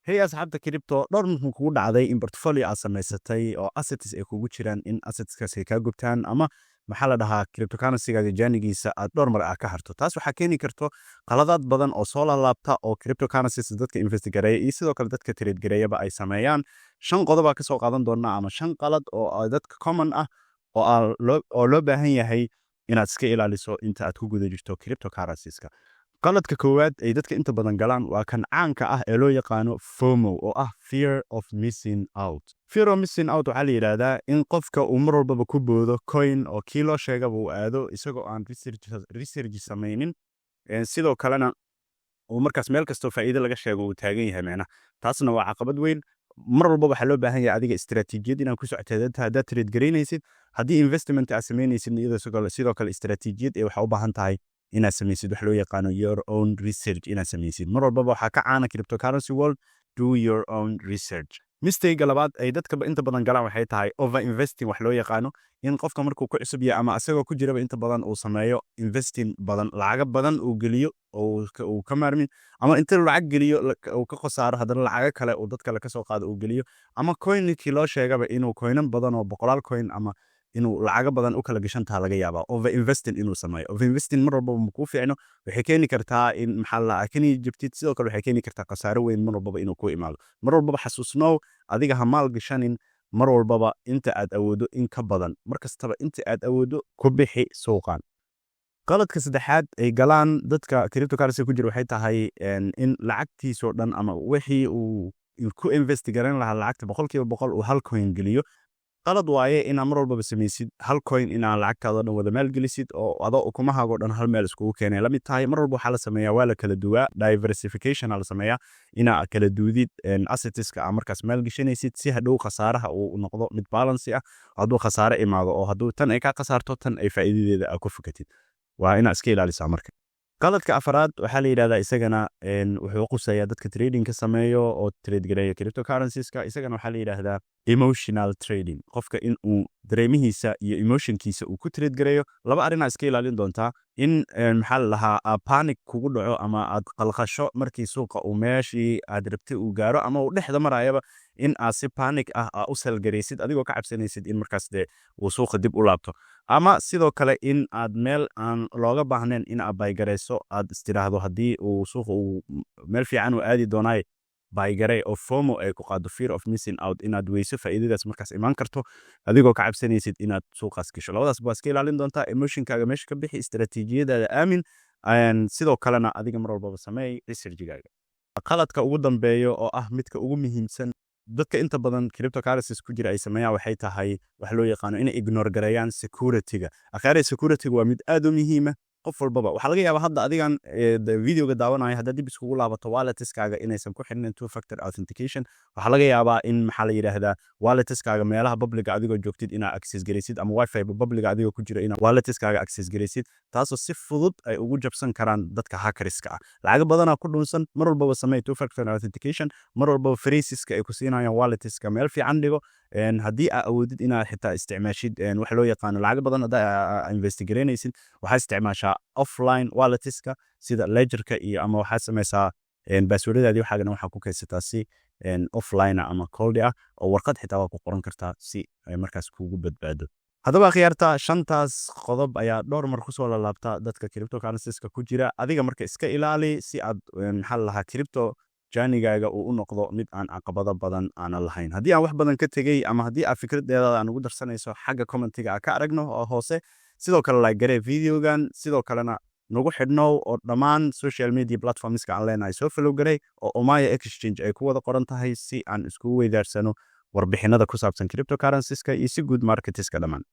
Hey asxaabta crypto dhowr muhiim kugu dhacday in portfolio aad samaysatay oo assets ay kugu jiraan in assetskaas ay ka gubtaan ama maxaa la dhahaa cryptocurrency-gaaga jaanigiisa aad dhowr mar ka harto. Taas waxaa keeni karto qaladaad badan oo soo laabta oo cryptocurrencies dadka invest gareeya iyo sidoo kale dadka trade gareeyaba ay sameeyaan. 5 qodob ka soo qaadan doona ama 5 qalad oo dadka common ah oo loo baahan yahay inaad iska ilaaliso inta aad ku guda jirto cryptocurrencies-ka. qaladka koowaad ay dadka inta badan galaan waa kan caanka ah ee loo yaqaano FOMO oo ah fear of missing out. Fear of missing out waxaa la yiraahdaa in qofka uu mar walba ku boodo coin oo kilo sheegaba uu aado isagoo aan research samaynin sidoo kalena uu markaas meel kasto faa'iido laga sheego uu taagan yahay macna. Taasna waa caqabad weyn. mar walba waxa loo baahan yahay adiga istiraatiijiyad inaad ku socotid hadaad trade gareynaysid haddii investment aad samaynaysid iyadoo sidoo kale istiraatiijiyad ee waxa u baahan tahay inaad samaysid wax loo yaqaano your own research inaad samaysid mar walba waxa ka caana cryptocurrency world do your own research. mistake labaad ay dadka inta badan galaan waxay tahay over investing wax loo yaqaano in qofka markuu ku cusub yahay ama asagoo ku jiraba inta badan uu sameeyo investing badan lacag badan uu geliyo oo ka maarmin ama inta lacag geliyo uu ka qasaaro hadana lacag kale uu dadka ka soo qaado uu geliyo ama coin-kii loo sheegaba inuu coinan badan oo boqolaal coin ama inuu lacag badan u kala gashantaa laga yaabaa over investing inuu sameeyo. Over investing mar walba ma ku fiicno waxay keeni kartaa in maxal la kani jabtid sidoo kale waxay keeni kartaa qasaaro weyn mar walba inuu ku imaado. Mar walba xasuusnow adiga ha maalgashanin mar walba inta aad awoodo in ka badan markastaba inta aad awoodo ku bixi suuqan. qaladka saddexaad ay galaan dadka cryptocurrency ku jira waxay tahay in lacagtiisa dhan ama wixii uu ku invest garan lahaa lacagta 100% uu hal coin geliyo. qalad waaye in mar walba samaysid hal coin in aan lacagtaada dhan wada maalgelisid oo adoo ukumahaaga dhan hal meel iskugu keenay la mid tahay mar walba waxa la sameeyaa waa la kala duwaa diversification la sameeyaa ina kala duudid assetska markaas maalgashanaysid si hadhow khasaaraha uu noqdo mid balance ah haduu khasaare imaado oo haduu tan ay ka khasaarto tan ay faa'iidadeeda ku fakatid waa ina iska ilaalisaa marka. qaladka afraad waxa la yiraahdaa isagana wuxuu qusayaa dadka trading ka sameeyo oo trade gareeyo cryptocurrencies-ka isagana waxa la yiraahdaa emotional trading qofka in uu dareemihiisa iyo emotionkiisa uu ku trade gareeyo laba arrin iska ilaalin doontaa in maxal lahaa panic kugu dhaco ama aad qalqasho markii suuqa uu meeshii aad rabtay uu gaaro ama uu dhexda marayaba in aad si panic ah u salgareysid adigoo ka cabsanaysid in markaas uu suuqa dib u laabto ama sidoo kale in aad meel aan looga baahnayn in aad baygareyso aad istiraahdo hadii uu suuqa uu meel fiican u aadi doonaay baygarey oo FOMO ay ku qaado fear of missing out inaad weyso faa'iidadaas markaas iman karto adigoo ka cabsanaysid inaad suuqaas gasho. labadaas waa iska ilaalin doontaa emotionkaaga meesha ka bixi istiraatiijiyadaada aamin sidoo kalena adiga mar walba sameey research-gaaga. qaladka ugu dambeeyo oo ah midka ugu muhiimsan dadka inta badan cryptocurrencies ku jira ay sameeyaan waxay tahay wax loo yaqaano inay ignore gareeyaan security-ga. akhari security-ga waa mid aad u muhiim ah qof walba waxa laga yaabaa hadda adigan video-ga daawanaya hadda dib iskugu laabato wallet-kaaga inaysan ku xirnayn two factor authentication waxa laga yaabaa in maxaa la yiraahdaa wallet-kaaga meelaha public adigoo joogtid inaad access gareysid ama wifi public adigoo ku jira inaad wallet-kaaga access gareysid taasoo si fudud ay ugu jabsan karaan dadka hackerska ah. lacag badan ku dhunsan mar walba sameey two factor authentication mar walba phrases-ka ay ku siinayaan wallet-ka meel fiican dhigo haddii aad awoodid inaad xitaa isticmaashid wax loo yaqaano lacag badan hada invest gareynaysid waxa isticmaashaa offline wallet-ka sida ledger-ka iyo ama waxa sameeysaa password-daadi waxa ku kaydsataa si offline ama cold ah oo warqad xitaa waa ku qoran kartaa si ay markaas kugu badbaado. haddaba khiyaarta shantaas qodob ayaa dhowr mar ku soo laabta dadka cryptocurrencies-ka ku jira adiga marka iska ilaali si aad maxal lahaa crypto jaanigaaga uu u noqdo mid aan caqabado badan aan lahayn. haddii aan wax badan ka tagay ama haddii aad fikradeeda aan ugu darsanayso xagga commentiga ka aragno oo hoose sidoo kale like garee videogan sidoo kalena nagu xidhnow oo dhammaan social media platforms-ka aan leenahay soo follow garee oo OMAYA exchange ay ku wada qoran tahay si aan isku weydaarsano warbixinada ku saabsan cryptocurrencies-ka iyo si guud marketiska dhamaan.